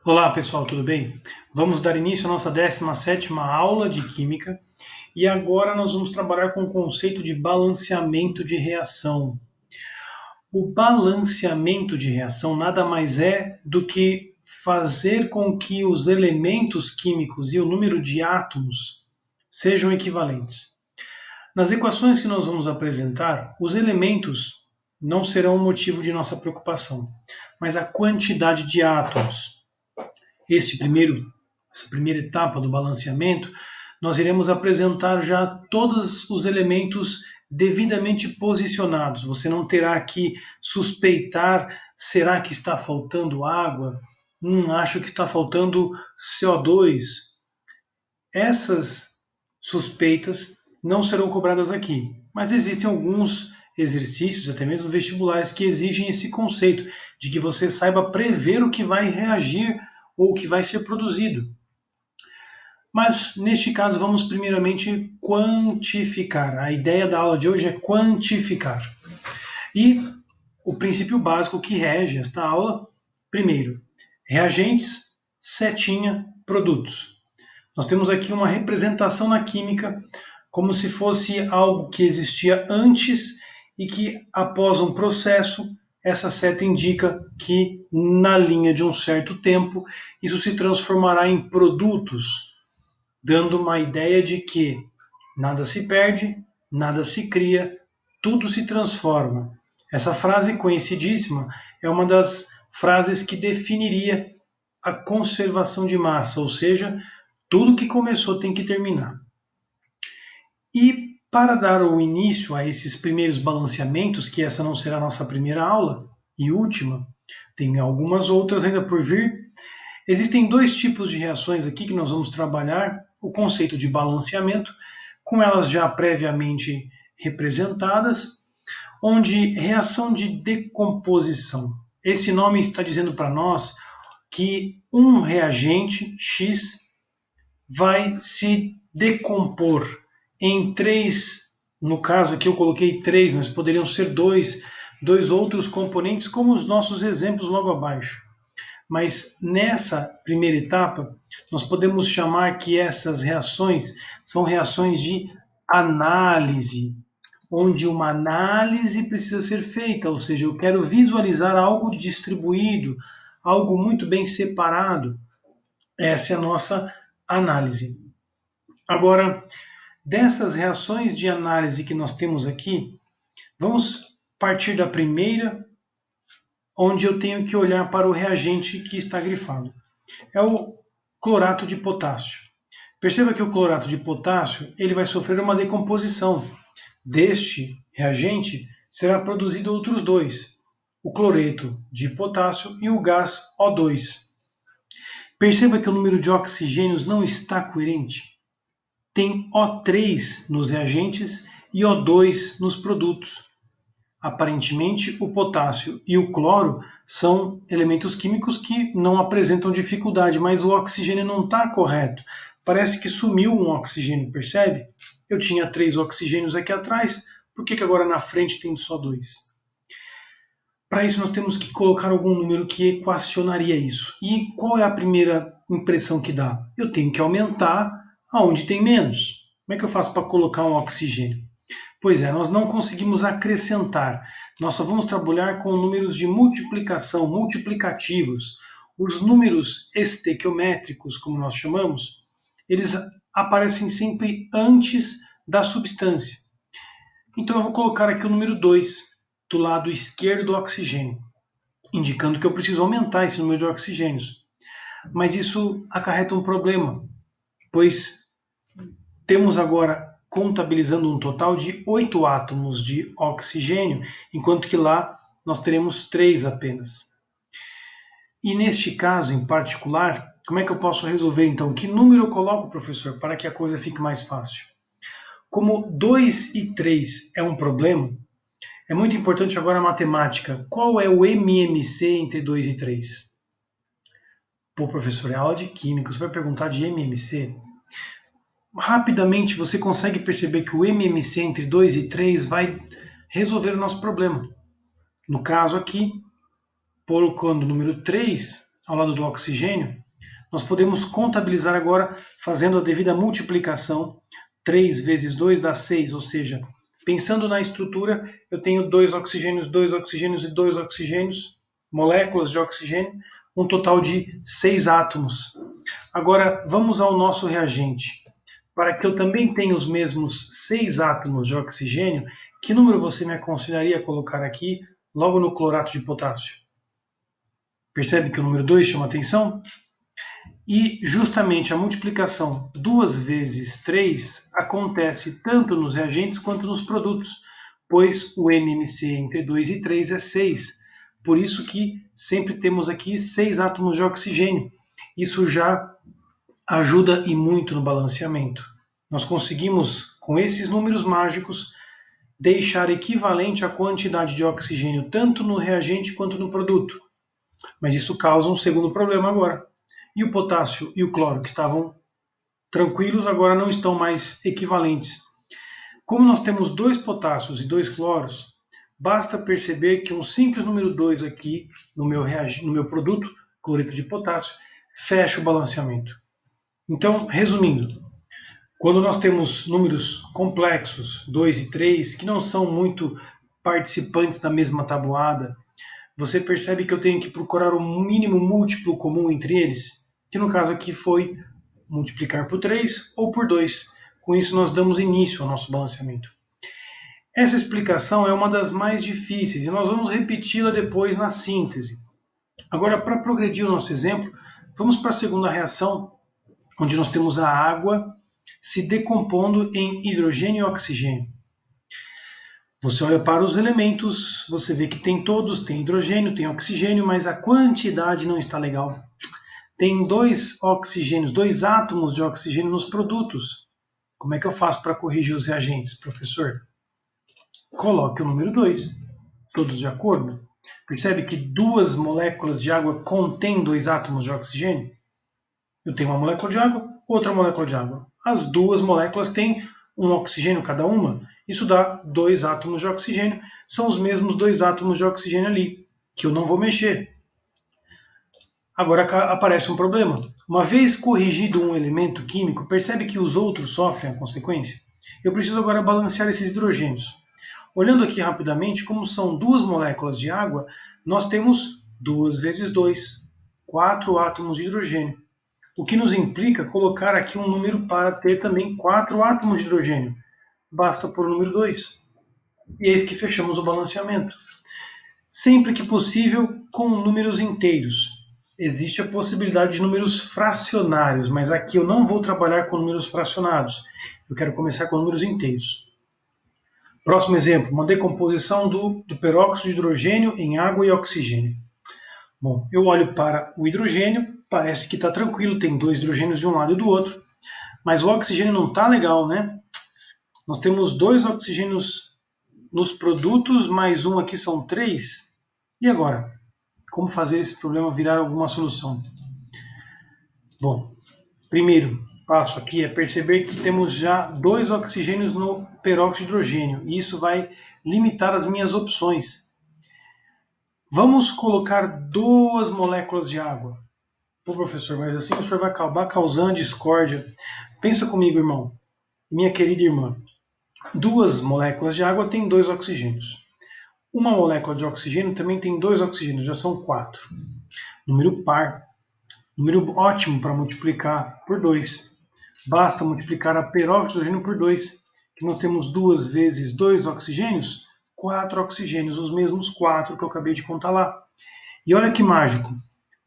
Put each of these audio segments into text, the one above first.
Olá pessoal, tudo bem? Vamos dar início à nossa 17ª aula de Química e agora nós vamos trabalhar com o conceito de balanceamento de reação. O balanceamento de reação nada mais é do que fazer com que os elementos químicos e o número de átomos sejam equivalentes. Nas equações que nós vamos apresentar, os elementos não serão o motivo de nossa preocupação, mas a quantidade de átomos. Essa primeira etapa do balanceamento, nós iremos apresentar já todos os elementos devidamente posicionados. Você não terá que suspeitar, será que está faltando água? Acho que está faltando CO2. Essas suspeitas não serão cobradas aqui, mas existem alguns exercícios, até mesmo vestibulares, que exigem esse conceito de que você saiba prever o que vai reagir ou que vai ser produzido. Mas, neste caso, vamos primeiramente quantificar. A ideia da aula de hoje é quantificar. E o princípio básico que rege esta aula, primeiro, reagentes, setinha, produtos. Nós temos aqui uma representação na química como se fosse algo que existia antes e que, após um processo, essa seta indica que, na linha de um certo tempo, isso se transformará em produtos, dando uma ideia de que nada se perde, nada se cria, tudo se transforma. Essa frase conhecidíssima é uma das frases que definiria a conservação de massa, ou seja, tudo que começou tem que terminar. E para dar o início a esses primeiros balanceamentos, que essa não será a nossa primeira aula e última, tem algumas outras ainda por vir, existem dois tipos de reações aqui que nós vamos trabalhar, o conceito de balanceamento, com elas já previamente representadas, onde reação de decomposição. Esse nome está dizendo para nós que um reagente X vai se decompor em três, no caso aqui eu coloquei três, mas poderiam ser dois outros componentes, como os nossos exemplos logo abaixo. Mas nessa primeira etapa, nós podemos chamar que essas reações são reações de análise, onde uma análise precisa ser feita, ou seja, eu quero visualizar algo distribuído, algo muito bem separado. Essa é a nossa análise. Agora, dessas reações de análise que nós temos aqui, vamos partir da primeira, onde eu tenho que olhar para o reagente que está grifado. É o clorato de potássio. Perceba que o clorato de potássio ele vai sofrer uma decomposição. Deste reagente será produzido outros dois, o cloreto de potássio e o gás O2. Perceba que o número de oxigênios não está coerente. Tem O3 nos reagentes e O2 nos produtos. Aparentemente, o potássio e o cloro são elementos químicos que não apresentam dificuldade, mas o oxigênio não está correto. Parece que sumiu um oxigênio, percebe? Eu tinha 3 oxigênios aqui atrás, por que agora na frente tem só 2? Para isso nós temos que colocar algum número que equacionaria isso. E qual é a primeira impressão que dá? Eu tenho que aumentar aonde tem menos. Como é que eu faço para colocar um oxigênio? Pois é, nós não conseguimos acrescentar. Nós só vamos trabalhar com números de multiplicação, multiplicativos. Os números estequiométricos, como nós chamamos, eles aparecem sempre antes da substância. Então eu vou colocar aqui o número 2 do lado esquerdo do oxigênio, indicando que eu preciso aumentar esse número de oxigênios. Mas isso acarreta um problema, pois temos agora contabilizando um total de 8 átomos de oxigênio, enquanto que lá nós teremos 3 apenas. E neste caso em particular, como é que eu posso resolver então? Que número eu coloco, professor, para que a coisa fique mais fácil? Como 2 e 3 é um problema, é muito importante agora a matemática. Qual é o MMC entre 2 e 3? Pô, professor, é aula de química, você vai perguntar de MMC? Rapidamente você consegue perceber que o MMC entre 2 e 3 vai resolver o nosso problema. No caso aqui, colocando o número 3, ao lado do oxigênio, nós podemos contabilizar agora fazendo a devida multiplicação. 3 vezes 2 dá 6, ou seja, pensando na estrutura, eu tenho 2 oxigênios e 2 oxigênios, moléculas de oxigênio, um total de 6 átomos. Agora, vamos ao nosso reagente. Para que eu também tenha os mesmos 6 átomos de oxigênio, que número você me aconselharia colocar aqui, logo no clorato de potássio? Percebe que o número 2 chama atenção? E justamente a multiplicação 2 vezes 3 acontece tanto nos reagentes quanto nos produtos, pois o NMC entre 2 e 3 é 6. Por isso que sempre temos aqui 6 átomos de oxigênio. Isso já ajuda e muito no balanceamento. Nós conseguimos, com esses números mágicos, deixar equivalente a quantidade de oxigênio tanto no reagente quanto no produto. Mas isso causa um segundo problema agora. E o potássio e o cloro, que estavam tranquilos, agora não estão mais equivalentes. Como nós temos 2 potássios e 2 cloros, basta perceber que um simples número 2 aqui no meu produto, cloreto de potássio, fecha o balanceamento. Então, resumindo, quando nós temos números complexos, 2 e 3, que não são muito participantes da mesma tabuada, você percebe que eu tenho que procurar um mínimo múltiplo comum entre eles, que no caso aqui foi multiplicar por 3 ou por 2. Com isso nós damos início ao nosso balanceamento. Essa explicação é uma das mais difíceis e nós vamos repeti-la depois na síntese. Agora, para progredir o nosso exemplo, vamos para a segunda reação, onde nós temos a água se decompondo em hidrogênio e oxigênio. Você olha para os elementos, você vê que tem hidrogênio, tem oxigênio, mas a quantidade não está legal. Tem 2 oxigênios, 2 átomos de oxigênio nos produtos. Como é que eu faço para corrigir os reagentes, professor? Coloque o número 2. Todos de acordo? Percebe que 2 moléculas de água contêm 2 átomos de oxigênio? Eu tenho uma molécula de água, outra molécula de água. As 2 moléculas têm um oxigênio cada uma. Isso dá 2 átomos de oxigênio. São os mesmos 2 átomos de oxigênio ali, que eu não vou mexer. Agora aparece um problema. Uma vez corrigido um elemento químico, percebe que os outros sofrem a consequência? Eu preciso agora balancear esses hidrogênios. Olhando aqui rapidamente, como são 2 moléculas de água, nós temos 2 vezes 2, 4 átomos de hidrogênio. O que nos implica colocar aqui um número para ter também 4 átomos de hidrogênio. Basta pôr o número 2. E eis que fechamos o balanceamento. Sempre que possível, com números inteiros. Existe a possibilidade de números fracionários, mas aqui eu não vou trabalhar com números fracionados. Eu quero começar com números inteiros. Próximo exemplo, uma decomposição do peróxido de hidrogênio em água e oxigênio. Bom, eu olho para o hidrogênio, parece que está tranquilo, tem 2 hidrogênios de um lado e do outro, mas o oxigênio não está legal, né? Nós temos 2 oxigênios nos produtos, mais um aqui são 3. E agora? Como fazer esse problema virar alguma solução? Bom, primeiro passo aqui é perceber que temos já 2 oxigênios no peróxido de hidrogênio, e isso vai limitar as minhas opções. Vamos colocar 2 moléculas de água. Pô, professor, mas assim o senhor vai acabar causando discórdia. Pensa comigo, irmão, minha querida irmã. 2 moléculas de água têm 2 oxigênios. Uma molécula de oxigênio também tem 2 oxigênios, já são 4. Número par. Número ótimo para multiplicar por 2. Basta multiplicar a peróxido de hidrogênio por 2, que nós temos 2 vezes 2 oxigênios, 4 oxigênios, os mesmos 4 que eu acabei de contar lá. E olha que mágico,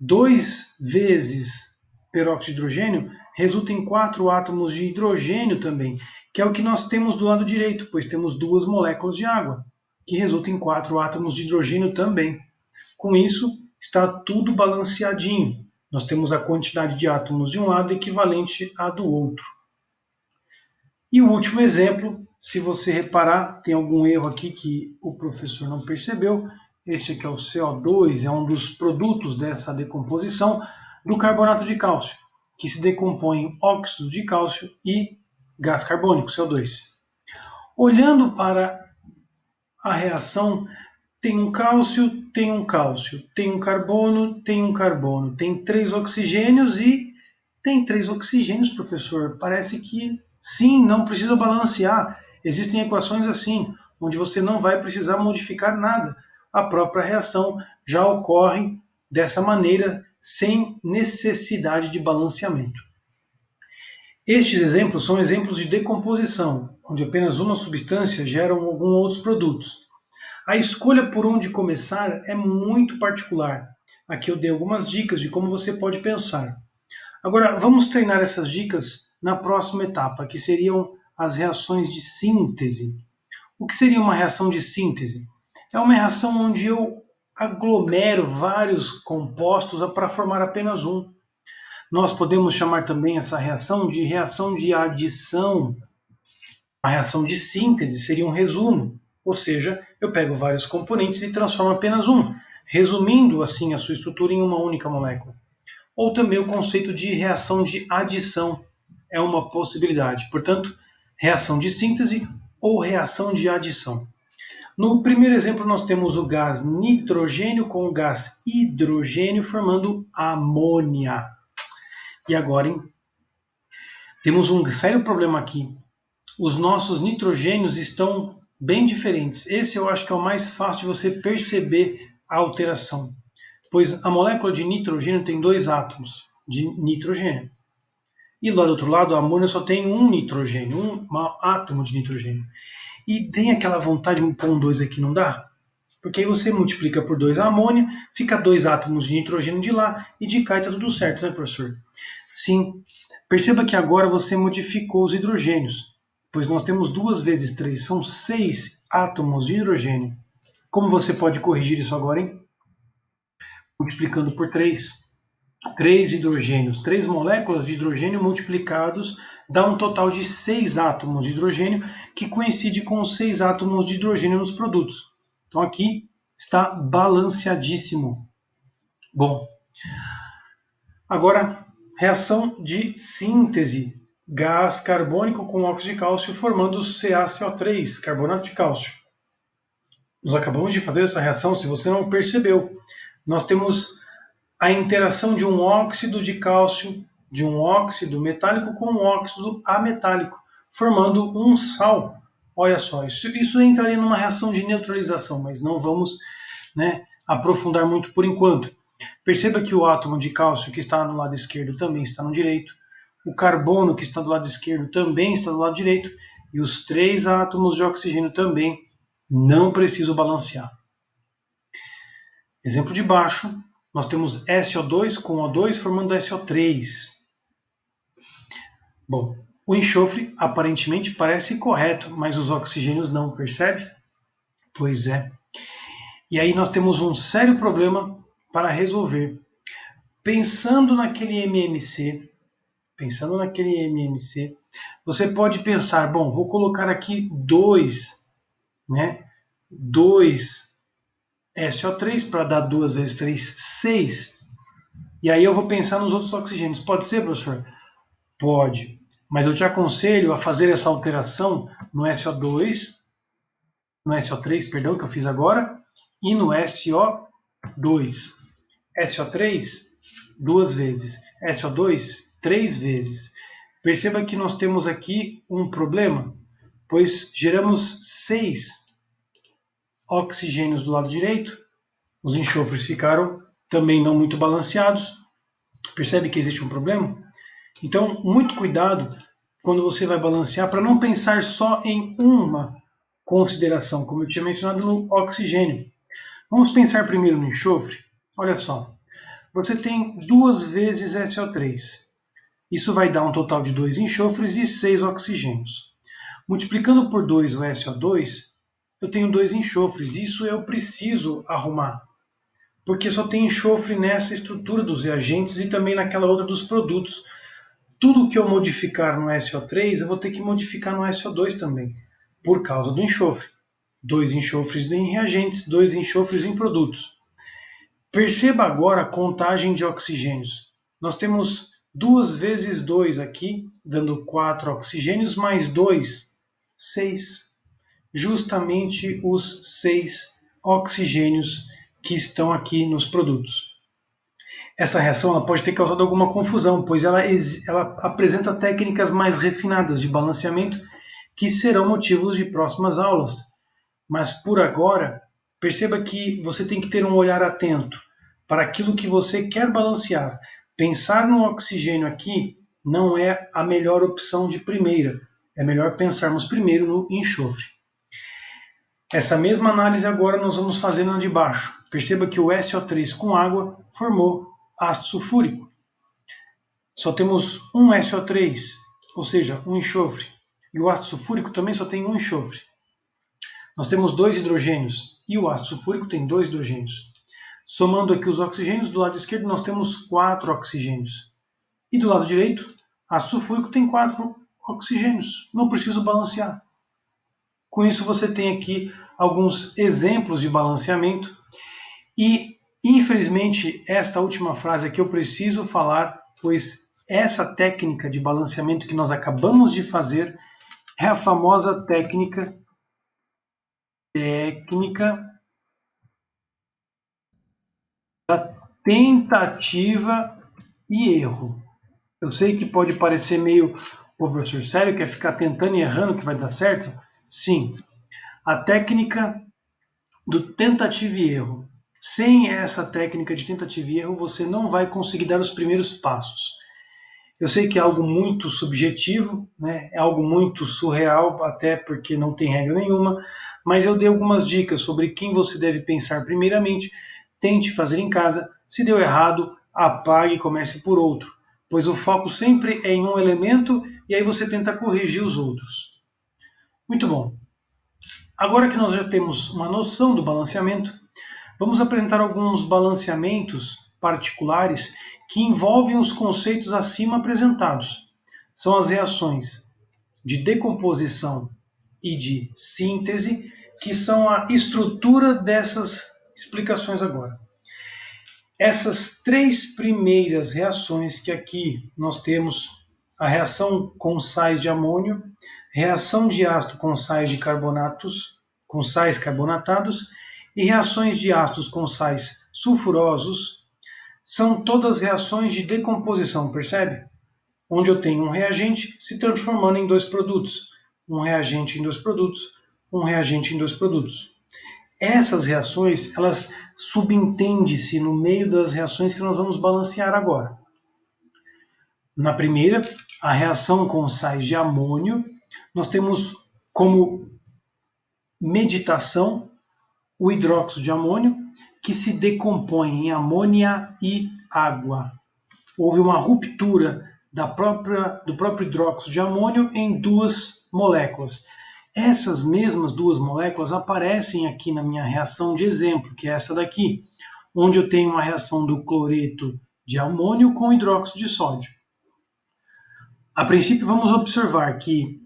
2 vezes peróxido de hidrogênio resulta em 4 átomos de hidrogênio também, que é o que nós temos do lado direito, pois temos 2 moléculas de água, que resulta em 4 átomos de hidrogênio também. Com isso, está tudo balanceadinho. Nós temos a quantidade de átomos de um lado equivalente à do outro. E o último exemplo, se você reparar, tem algum erro aqui que o professor não percebeu. Esse aqui é o CO2, é um dos produtos dessa decomposição do carbonato de cálcio, que se decompõe em óxido de cálcio e gás carbônico, CO2. Olhando para a reação, tem um cálcio, tem um cálcio, tem um carbono, tem um carbono, tem 3 oxigênios e tem 3 oxigênios, professor. Parece que sim, não precisa balancear. Existem equações assim, onde você não vai precisar modificar nada. A própria reação já ocorre dessa maneira, sem necessidade de balanceamento. Estes exemplos são exemplos de decomposição, onde apenas uma substância gera alguns outros produtos. A escolha por onde começar é muito particular. Aqui eu dei algumas dicas de como você pode pensar. Agora, vamos treinar essas dicas na próxima etapa, que seriam as reações de síntese. O que seria uma reação de síntese? É uma reação onde eu aglomero vários compostos para formar apenas um. Nós podemos chamar também essa reação de adição. A reação de síntese seria um resumo, ou seja, eu pego vários componentes e transformo apenas um, resumindo assim a sua estrutura em uma única molécula. Ou também o conceito de reação de adição é uma possibilidade. Portanto, reação de síntese ou reação de adição. No primeiro exemplo, nós temos o gás nitrogênio com o gás hidrogênio formando amônia. E agora, temos um sério problema aqui. Os nossos nitrogênios estão bem diferentes. Esse eu acho que é o mais fácil de você perceber a alteração, pois a molécula de nitrogênio tem 2 átomos de nitrogênio. E lá do outro lado, a amônia só tem um nitrogênio, um átomo de nitrogênio. E tem aquela vontade de pôr um 2 aqui, não dá? Porque aí você multiplica por 2 a amônia, fica 2 átomos de nitrogênio de lá e de cá está tudo certo, né, professor? Sim. Perceba que agora você modificou os hidrogênios, pois nós temos 2 vezes 3, são 6 átomos de hidrogênio. Como você pode corrigir isso agora, hein? Multiplicando por 3. 3 hidrogênios, 3 moléculas de hidrogênio multiplicados dá um total de 6 átomos de hidrogênio, que coincide com os 6 átomos de hidrogênio nos produtos. Então aqui está balanceadíssimo. Bom, agora reação de síntese. Gás carbônico com óxido de cálcio formando CaCO3, carbonato de cálcio. Nós acabamos de fazer essa reação, se você não percebeu. Nós temos a interação de um óxido de cálcio, de um óxido metálico com um óxido ametálico, formando um sal. Olha só, isso entraria numa reação de neutralização, mas não vamos aprofundar muito por enquanto. Perceba que o átomo de cálcio que está no lado esquerdo também está no direito, o carbono que está do lado esquerdo também está do lado direito, e os 3 átomos de oxigênio também. Não preciso balancear. Exemplo de baixo, nós temos SO2 com O2 formando SO3. Bom, o enxofre aparentemente parece correto, mas os oxigênios não, percebe? Pois é. E aí nós temos um sério problema para resolver. Pensando naquele MMC, você pode pensar, bom, vou colocar aqui 2 SO3 para dar 2 vezes 3, 6. E aí eu vou pensar nos outros oxigênios. Pode ser, professor? Pode. Mas eu te aconselho a fazer essa alteração no SO2, no SO3, perdão, que eu fiz agora, e no SO2. SO3, 2 vezes. SO2, 3 vezes. Perceba que nós temos aqui um problema, pois geramos 6 oxigênios do lado direito, os enxofres ficaram também não muito balanceados. Percebe que existe um problema? Então, muito cuidado quando você vai balancear para não pensar só em uma consideração, como eu tinha mencionado no oxigênio. Vamos pensar primeiro no enxofre. Olha só, você tem 2 vezes SO3. Isso vai dar um total de 2 enxofres e 6 oxigênios. Multiplicando por 2 o SO2, eu tenho 2 enxofres. Isso eu preciso arrumar, porque só tem enxofre nessa estrutura dos reagentes e também naquela outra dos produtos. Tudo que eu modificar no SO3, eu vou ter que modificar no SO2 também, por causa do enxofre. 2 enxofres em reagentes, 2 enxofres em produtos. Perceba agora a contagem de oxigênios. Nós temos 2 vezes 2 aqui, dando 4 oxigênios, mais 2, 6. Justamente os 6 oxigênios que estão aqui nos produtos. Essa reação ela pode ter causado alguma confusão, pois ela apresenta técnicas mais refinadas de balanceamento que serão motivos de próximas aulas. Mas por agora, perceba que você tem que ter um olhar atento para aquilo que você quer balancear. Pensar no oxigênio aqui não é a melhor opção de primeira. É melhor pensarmos primeiro no enxofre. Essa mesma análise agora nós vamos fazer na de baixo. Perceba que o SO3 com água formou ácido sulfúrico. Só temos um SO3, ou seja, um enxofre. E o ácido sulfúrico também só tem um enxofre. Nós temos 2 hidrogênios e o ácido sulfúrico tem 2 hidrogênios. Somando aqui os oxigênios, do lado esquerdo nós temos 4 oxigênios. E do lado direito, ácido sulfúrico tem 4 oxigênios. Não preciso balancear. Com isso você tem aqui alguns exemplos de balanceamento. E, infelizmente, esta última frase aqui eu preciso falar, pois essa técnica de balanceamento que nós acabamos de fazer é a famosa técnica da tentativa e erro. Eu sei que pode parecer meio, o professor sério, quer ficar tentando e errando que vai dar certo? Sim, a técnica do tentativa e erro. Sem essa técnica de tentativa e erro, você não vai conseguir dar os primeiros passos. Eu sei que é algo muito subjetivo, né? É algo muito surreal, até porque não tem regra nenhuma, mas eu dei algumas dicas sobre quem você deve pensar primeiramente, tente fazer em casa, se deu errado, apague e comece por outro, pois o foco sempre é em um elemento e aí você tenta corrigir os outros. Muito bom. Agora que nós já temos uma noção do balanceamento, vamos apresentar alguns balanceamentos particulares que envolvem os conceitos acima apresentados. São as reações de decomposição e de síntese, que são a estrutura dessas explicações agora. Essas 3 primeiras reações que aqui nós temos, a reação com sais de amônio, reação de ácido com sais de carbonatos, com sais carbonatados, e reações de ácidos com sais sulfurosos, são todas reações de decomposição, percebe? Onde eu tenho um reagente se transformando em 2 produtos, um reagente em 2 produtos, um reagente em 2 produtos. Essas reações, elas subentendem-se no meio das reações que nós vamos balancear agora. Na primeira, a reação com sais de amônio, nós temos como meditação o hidróxido de amônio, que se decompõe em amônia e água. Houve uma ruptura do próprio hidróxido de amônio em 2 moléculas. Essas mesmas 2 moléculas aparecem aqui na minha reação de exemplo, que é essa daqui, onde eu tenho uma reação do cloreto de amônio com hidróxido de sódio. A princípio, vamos observar que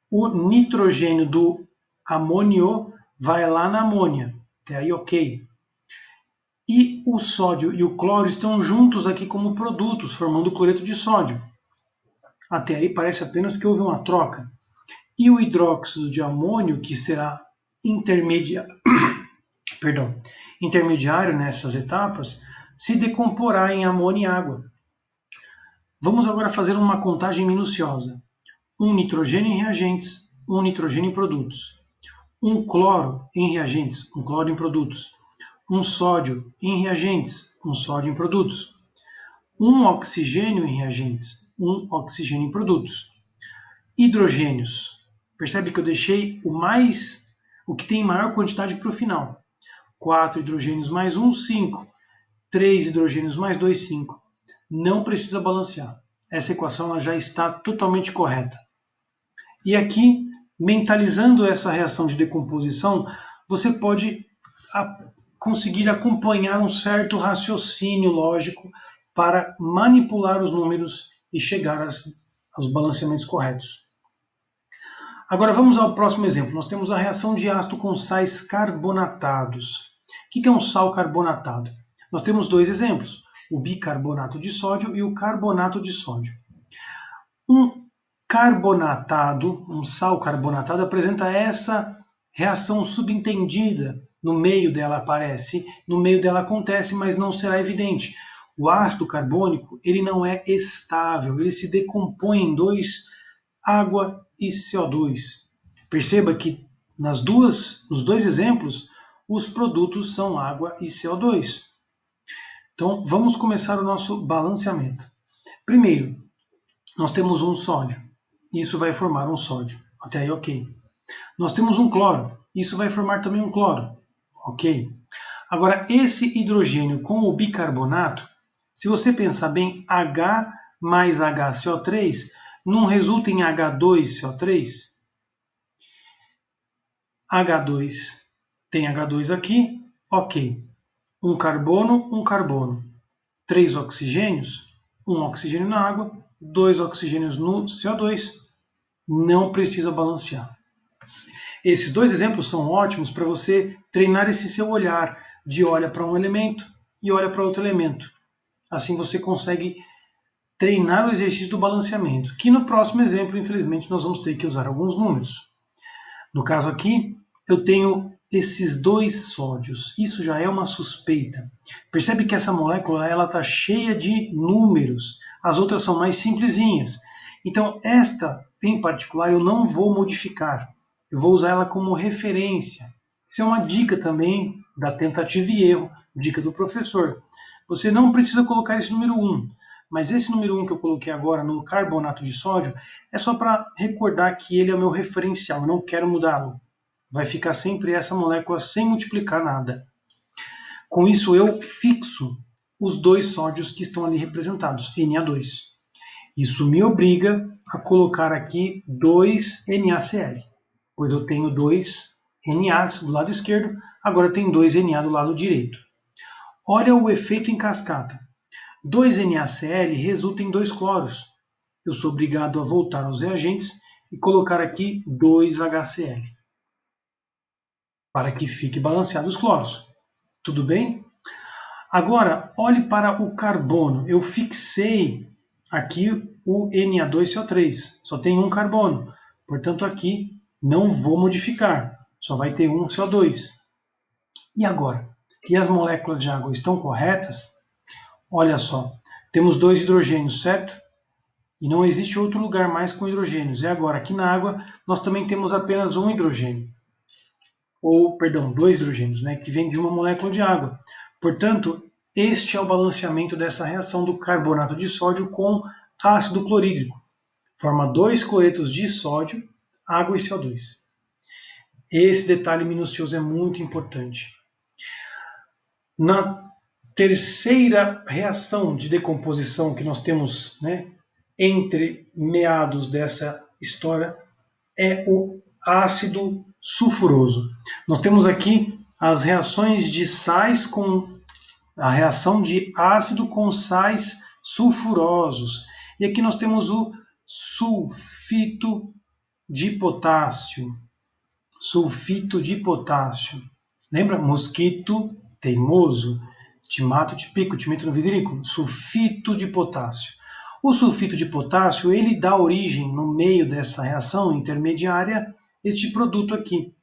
o nitrogênio do amônio vai lá na amônia, até aí ok. E o sódio e o cloro estão juntos aqui como produtos, formando o cloreto de sódio. Até aí parece apenas que houve uma troca. E o hidróxido de amônio, que será intermediário nessas etapas, se decomporá em amônia e água. Vamos agora fazer uma contagem minuciosa. Um nitrogênio em reagentes, um nitrogênio em produtos. Um cloro em reagentes, um cloro em produtos. Um sódio em reagentes, um sódio em produtos. Um oxigênio em reagentes, um oxigênio em produtos. Hidrogênios. Percebe que eu deixei o que tem maior quantidade para o final. 4 hidrogênios mais 1, 5. 3 hidrogênios mais 2, 5. Não precisa balancear. Essa equação ela já está totalmente correta. E aqui, mentalizando essa reação de decomposição, você pode conseguir acompanhar um certo raciocínio lógico para manipular os números e chegar aos balanceamentos corretos. Agora vamos ao próximo exemplo. Nós temos a reação de ácido com sais carbonatados. O que é um sal carbonatado? Nós temos 2 exemplos, o bicarbonato de sódio e o carbonato de sódio. Um sal carbonatado, apresenta essa reação subentendida no meio dela aparece, no meio dela acontece, mas não será evidente. O ácido carbônico, ele não é estável, ele se decompõe em dois, água e CO2. Perceba que nos dois exemplos, os produtos são água e CO2. Então, vamos começar o nosso balanceamento. Primeiro, nós temos um sódio. Isso vai formar um sódio. Até aí, ok. Nós temos um cloro. Isso vai formar também um cloro. Ok. Agora, esse hidrogênio com o bicarbonato, se você pensar bem, H mais HCO3 não resulta em H2CO3? H2 tem H2 aqui, ok. Um carbono. 3 oxigênios, um oxigênio na água, 2 oxigênios no CO2. Não precisa balancear. Esses dois exemplos são ótimos para você treinar esse seu olhar de olha para um elemento e olha para outro elemento. Assim você consegue treinar o exercício do balanceamento, que no próximo exemplo, infelizmente, nós vamos ter que usar alguns números. No caso aqui, eu tenho esses dois sódios. Isso já é uma suspeita. Percebe que essa molécula está cheia de números. As outras são mais simplesinhas. Então, esta, em particular, eu não vou modificar. Eu vou usar ela como referência. Isso é uma dica também da tentativa e erro, dica do professor. Você não precisa colocar esse número 1, mas esse número 1 que eu coloquei agora no carbonato de sódio é só para recordar que ele é o meu referencial, eu não quero mudá-lo. Vai ficar sempre essa molécula sem multiplicar nada. Com isso eu fixo os dois sódios que estão ali representados, Na2. Isso me obriga a colocar aqui 2 NaCl, pois eu tenho 2 Na do lado esquerdo, agora tem 2 Na do lado direito. Olha o efeito em cascata. 2 NaCl resulta em 2 cloros. Eu sou obrigado a voltar aos reagentes e colocar aqui 2 HCl, para que fique balanceado os cloros. Tudo bem? Agora, olhe para o carbono. Eu fixei aqui o Na2CO3. Só tem um carbono. Portanto, aqui não vou modificar. Só vai ter um CO2. E agora? Que as moléculas de água estão corretas? Olha só. Temos 2 hidrogênios, certo? E não existe outro lugar mais com hidrogênios. E agora, aqui na água, nós também temos apenas um hidrogênio. Ou, perdão, 2 hidrogênios, né, que vem de uma molécula de água. Portanto, este é o balanceamento dessa reação do carbonato de sódio com ácido clorídrico. Forma 2 cloretos de sódio, água e CO2. Esse detalhe minucioso é muito importante. Na terceira reação de decomposição que nós temos, né, entre meados dessa história, é o ácido sulfuroso. Nós temos aqui as reações de sais com a reação de ácido com sais sulfurosos. E aqui nós temos o sulfito de potássio. Sulfito de potássio. Lembra? Mosquito teimoso. Te mato, te pico, te meto no vidrico. Sulfito de potássio. O sulfito de potássio, ele dá origem, no meio dessa reação intermediária, este produto aqui,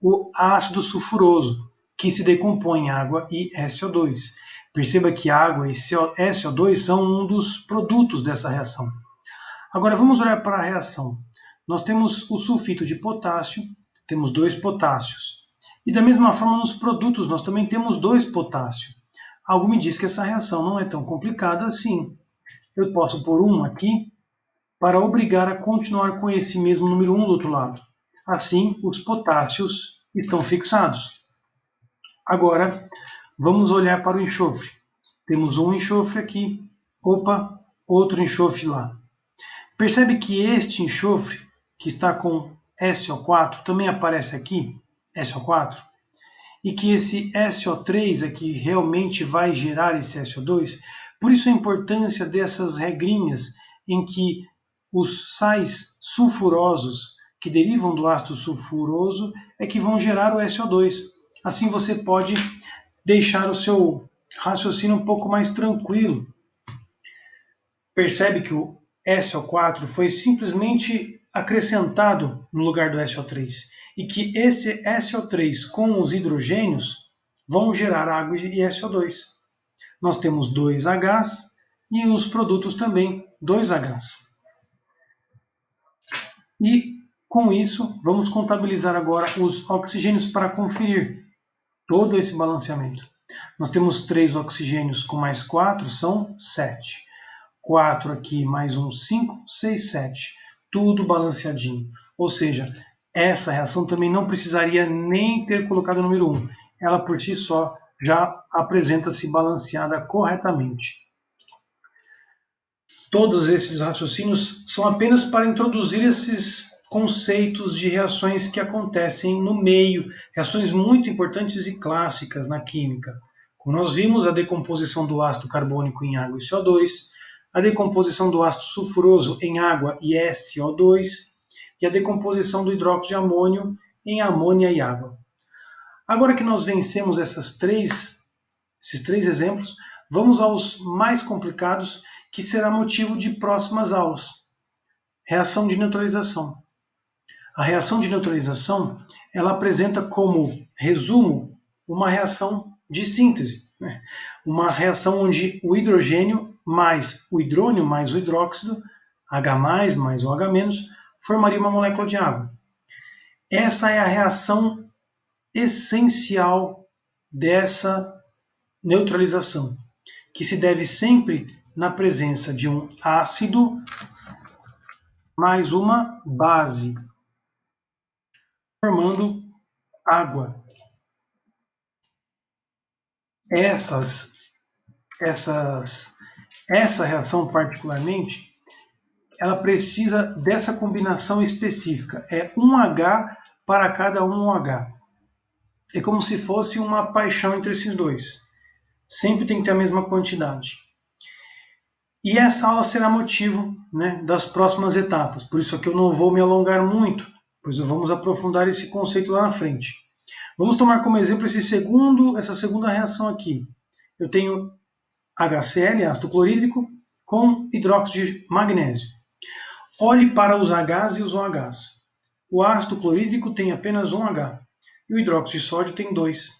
o ácido sulfuroso, que se decompõe em água e SO2. Perceba que água e SO2 são um dos produtos dessa reação. Agora vamos olhar para a reação. Nós temos o sulfito de potássio, temos 2 potássios. E da mesma forma nos produtos nós também temos 2 potássio. Algo me diz que essa reação não é tão complicada assim. Eu posso pôr 1 aqui para obrigar a continuar com esse mesmo número 1 do outro lado. Assim, os potássios estão fixados. Agora, vamos olhar para o enxofre. Temos um enxofre aqui, opa, outro enxofre lá. Percebe que este enxofre, que está com SO4, também aparece aqui, SO4, e que esse SO3 aqui realmente vai gerar esse SO2. Por isso a importância dessas regrinhas em que os sais sulfurosos que derivam do ácido sulfuroso é que vão gerar o SO2. Assim você pode deixar o seu raciocínio um pouco mais tranquilo. Percebe que o SO4 foi simplesmente acrescentado no lugar do SO3. e que esse SO3 com os hidrogênios vão gerar água e SO2. Nós temos 2Hs e os produtos também 2Hs. E com isso, vamos contabilizar agora os oxigênios para conferir todo esse balanceamento. Nós temos 3 oxigênios com mais 4, são 7. 4 aqui mais 1, 5, 6, 7. Tudo balanceadinho. Ou seja, essa reação também não precisaria nem ter colocado o número 1. Ela por si só já apresenta-se balanceada corretamente. Todos esses raciocínios são apenas para introduzir esses conceitos de reações que acontecem no meio, reações muito importantes e clássicas na química. Como nós vimos, a decomposição do ácido carbônico em água e CO2, a decomposição do ácido sulfuroso em água e SO2, e a decomposição do hidróxido de amônio em amônia e água. Agora que nós vencemos esses três exemplos, vamos aos mais complicados, que será motivo de próximas aulas. Reação de neutralização. A reação de neutralização, ela apresenta como resumo uma reação de síntese, né? Uma reação onde o hidrogênio mais o hidrônio mais o hidróxido, H+, mais o H-, formaria uma molécula de água. Essa é a reação essencial dessa neutralização, que se deve sempre na presença de um ácido mais uma base, formando água. Essa reação particularmente, ela precisa dessa combinação específica. É 1H para cada 1H. É como se fosse uma paixão entre esses dois. Sempre tem que ter a mesma quantidade. E essa aula será motivo, né, das próximas etapas. Por isso aqui eu não vou me alongar muito, pois vamos aprofundar esse conceito lá na frente. Vamos tomar como exemplo essa segunda reação aqui. Eu tenho HCl, ácido clorídrico, com hidróxido de magnésio. Olhe para os Hs e os OHs. O ácido clorídrico tem apenas 1H e o hidróxido de sódio tem 2.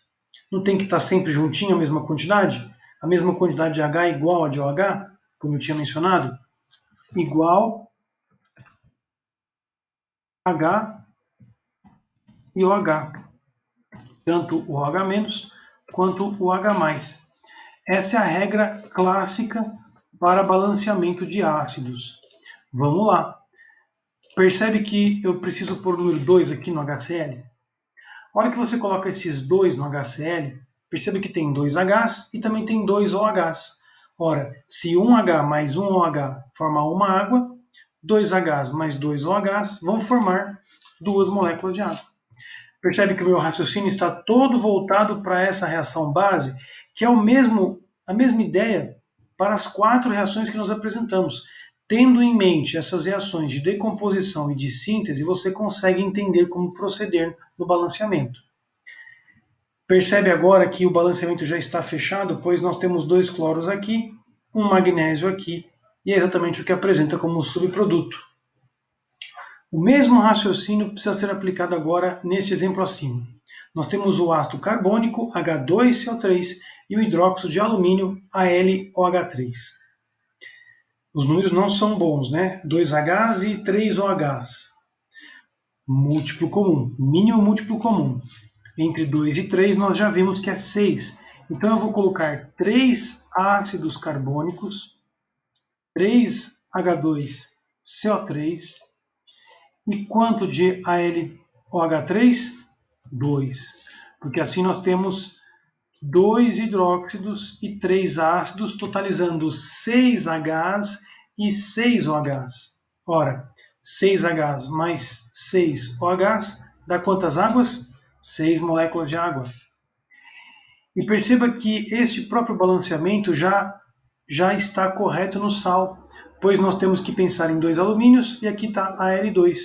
Não tem que estar sempre juntinho a mesma quantidade? A mesma quantidade de H igual a de OH, como eu tinha mencionado? Igual H e OH. Tanto o OH- quanto o H+. Essa é a regra clássica para balanceamento de ácidos. Vamos lá. Percebe que eu preciso pôr o número 2 aqui no HCl? A hora que você coloca esses 2 no HCl, percebe que tem 2Hs e também tem 2 OHs. Ora, se 1H mais 1 OH forma uma água, 2Hs mais 2 OHs vão formar 2 moléculas de água. Percebe que o meu raciocínio está todo voltado para essa reação base, que é a mesma ideia para as 4 reações que nós apresentamos. Tendo em mente essas reações de decomposição e de síntese, você consegue entender como proceder no balanceamento. Percebe agora que o balanceamento já está fechado, pois nós temos 2 cloros aqui, um magnésio aqui, e é exatamente o que apresenta como subproduto. O mesmo raciocínio precisa ser aplicado agora nesse exemplo acima. Nós temos o ácido carbônico, H2CO3, e o hidróxido de alumínio, AlOH3. Os números não são bons, né? 2Hs e 3 OHs. Múltiplo comum, mínimo múltiplo comum. Entre 2 e 3 nós já vimos que é 6. Então eu vou colocar 3 ácidos carbônicos, 3 H2CO3 e quanto de AlOH3? 2. Porque assim nós temos 2 hidróxidos e 3 ácidos, totalizando 6 Hs e 6 OHs. Ora, 6 Hs mais 6 OHs dá quantas águas? 6 moléculas de água. E perceba que este próprio balanceamento já está correto no sal, pois nós temos que pensar em 2 alumínios, e aqui está Al2,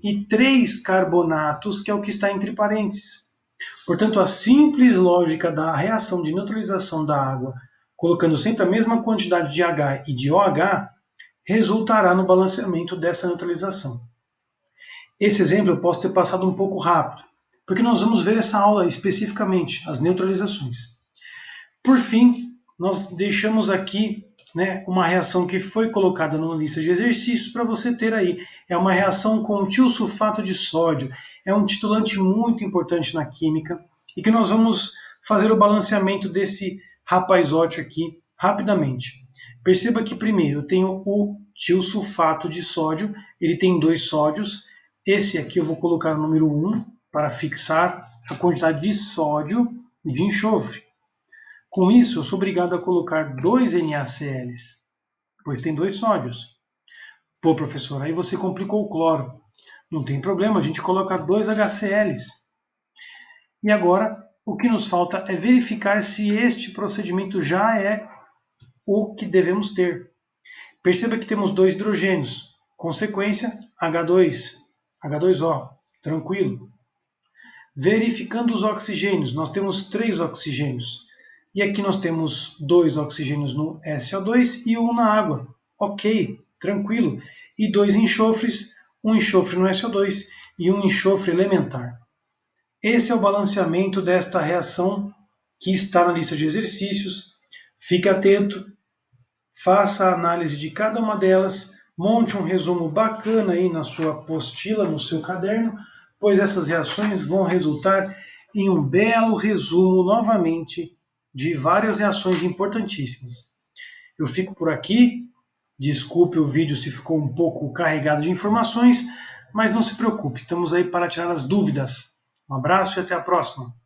e 3 carbonatos, que é o que está entre parênteses. Portanto, a simples lógica da reação de neutralização da água, colocando sempre a mesma quantidade de H e de OH, resultará no balanceamento dessa neutralização. Esse exemplo eu posso ter passado um pouco rápido, porque nós vamos ver essa aula especificamente, as neutralizações. Por fim, nós deixamos aqui, né, uma reação que foi colocada numa lista de exercícios para você ter aí. É uma reação com tiosulfato de sódio. É um titulante muito importante na química e que nós vamos fazer o balanceamento desse rapazótio aqui rapidamente. Perceba que primeiro eu tenho o tiosulfato de sódio, ele tem 2 sódios. Esse aqui eu vou colocar o número 1 para fixar a quantidade de sódio e de enxofre. Com isso, eu sou obrigado a colocar 2 NaCls, pois tem 2 sódios. Pô, professor, aí você complicou o cloro. Não tem problema, a gente coloca 2 HCls. E agora, o que nos falta é verificar se este procedimento já é o que devemos ter. Perceba que temos 2 hidrogênios, consequência H2O, tranquilo. Verificando os oxigênios, nós temos 3 oxigênios. E aqui nós temos 2 oxigênios no SO2 e 1 na água. Ok, tranquilo. E 2 enxofres, um enxofre no SO2 e um enxofre elementar. Esse é o balanceamento desta reação que está na lista de exercícios. Fique atento, faça a análise de cada uma delas, monte um resumo bacana aí na sua apostila, no seu caderno, pois essas reações vão resultar em um belo resumo novamente de várias reações importantíssimas. Eu fico por aqui, desculpe o vídeo se ficou um pouco carregado de informações, mas não se preocupe, estamos aí para tirar as dúvidas. Um abraço e até a próxima!